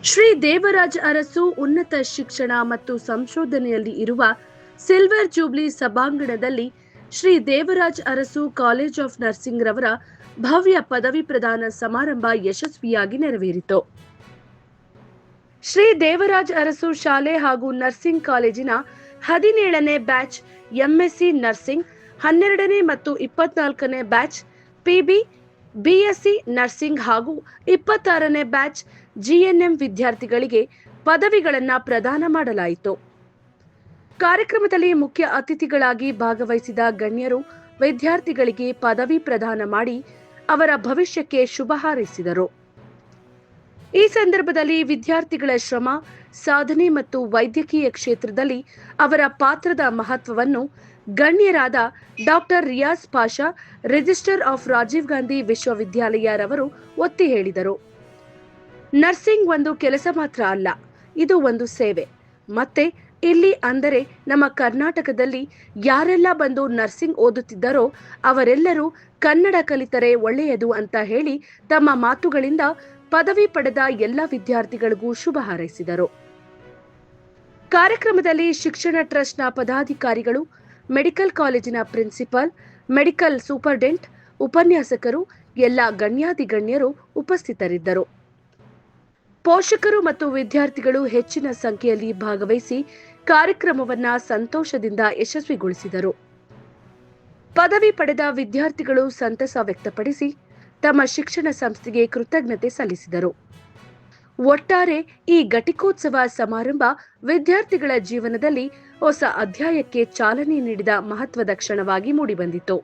ಶ್ರೀ ದೇವರಾಜ್ ಅರಸು ಉನ್ನತ ಶಿಕ್ಷಣ ಮತ್ತು ಸಂಶೋಧನೆಯಲ್ಲಿ ಇರುವ ಸಿಲ್ವರ್ ಜೂಬ್ಲಿ ಸಭಾಂಗಣದಲ್ಲಿ Shri Devaraj Urs college of nursing ರವರ ಭವ್ಯ ಪದವಿ ಪ್ರದಾನ ಸಮಾರಂಭ ಯಶಸ್ವಿಯಾಗಿ ನೆರವೇರಿತು. ಶ್ರೀ ದೇವರಾಜ್ ಅರಸು ಶಾಲೆ ಹಾಗೂ ನರ್ಸಿಂಗ್ ಕಾಲೇಜಿನ 17ನೇ ಬ್ಯಾಚ್ ಎಂಎಸ್ಸಿ ನರ್ಸಿಂಗ್, 12ನೇ ಮತ್ತು 24ನೇ ಬ್ಯಾಚ್ ಪಿಬಿ ಬಿಎಸ್ಸಿ ನರ್ಸಿಂಗ್ ಹಾಗೂ 26ನೇ ಬ್ಯಾಚ್ ಜಿಎನ್ಎಂ ವಿದ್ಯಾರ್ಥಿಗಳಿಗೆ ಪದವಿಗಳನ್ನು ಪ್ರದಾನ ಮಾಡಲಾಯಿತು. ಕಾರ್ಯಕ್ರಮದಲ್ಲಿ ಮುಖ್ಯ ಅತಿಥಿಗಳಾಗಿ ಭಾಗವಹಿಸಿದ ಗಣ್ಯರು ವಿದ್ಯಾರ್ಥಿಗಳಿಗೆ ಪದವಿ ಪ್ರದಾನ ಮಾಡಿ ಅವರ ಭವಿಷ್ಯಕ್ಕೆ ಶುಭ ಹಾರೈಸಿದರು. ಈ ಸಂದರ್ಭದಲ್ಲಿ ವಿದ್ಯಾರ್ಥಿಗಳ ಶ್ರಮ, ಸಾಧನೆ ಮತ್ತು ವೈದ್ಯಕೀಯ ಕ್ಷೇತ್ರದಲ್ಲಿ ಅವರ ಪಾತ್ರದ ಮಹತ್ವವನ್ನು ಗಣ್ಯರಾದ doctor Riyaz Pasha, registrar of Rajiv Gandhi ವಿಶ್ವವಿದ್ಯಾಲಯ ರವರು ಒತ್ತಿ ಹೇಳಿದರು. ನರ್ಸಿಂಗ್ ಒಂದು ಕೆಲಸ ಮಾತ್ರ ಅಲ್ಲ, ಇದು ಒಂದು ಸೇವೆ. ಮತ್ತೆ ಇಲ್ಲಿ ಅಂದರೆ ನಮ್ಮ ಕರ್ನಾಟಕದಲ್ಲಿ ಯಾರೆಲ್ಲ ಬಂದು ನರ್ಸಿಂಗ್ ಓದುತ್ತಿದ್ದರೋ ಅವರೆಲ್ಲರೂ ಕನ್ನಡ ಕಲಿತರೆ ಒಳ್ಳೆಯದು ಅಂತ ಹೇಳಿ ತಮ್ಮ ಮಾತುಗಳಿಂದ ಪದವಿ ಪಡೆದ ಎಲ್ಲ ವಿದ್ಯಾರ್ಥಿಗಳಿಗೂ ಶುಭ ಹಾರೈಸಿದರು. ಕಾರ್ಯಕ್ರಮದಲ್ಲಿ ಶಿಕ್ಷಣ ಟ್ರಸ್ಟ್ನ ಪದಾಧಿಕಾರಿಗಳು, ಮೆಡಿಕಲ್ ಕಾಲೇಜಿನ ಪ್ರಿನ್ಸಿಪಾಲ್, ಮೆಡಿಕಲ್ ಸೂಪರ್ಡೆಂಟ್, ಉಪನ್ಯಾಸಕರು, ಎಲ್ಲ ಗಣ್ಯಾಧಿಗಣ್ಯರು ಉಪಸ್ಥಿತರಿದ್ದರು. ಪೋಷಕರು ಮತ್ತು ವಿದ್ಯಾರ್ಥಿಗಳು ಹೆಚ್ಚಿನ ಸಂಖ್ಯೆಯಲ್ಲಿ ಭಾಗವಹಿಸಿ ಕಾರ್ಯಕ್ರಮವನ್ನು ಸಂತೋಷದಿಂದ ಯಶಸ್ವಿಗೊಳಿಸಿದರು. ಪದವಿ ಪಡೆದ ವಿದ್ಯಾರ್ಥಿಗಳು ಸಂತಸ ವ್ಯಕ್ತಪಡಿಸಿ ತಮ್ಮ ಶಿಕ್ಷಣ ಸಂಸ್ಥೆಗೆ ಕೃತಜ್ಞತೆ ಸಲ್ಲಿಸಿದರು. ಒಟ್ಟಾರೆ ಈ ಘಟಿಕೋತ್ಸವ ಸಮಾರಂಭ ವಿದ್ಯಾರ್ಥಿಗಳ ಜೀವನದಲ್ಲಿ ಹೊಸ ಅಧ್ಯಾಯಕ್ಕೆ ಚಾಲನೆ ನೀಡಿದ ಮಹತ್ವದ ಕ್ಷಣವಾಗಿ ಮೂಡಿಬಂದಿತು.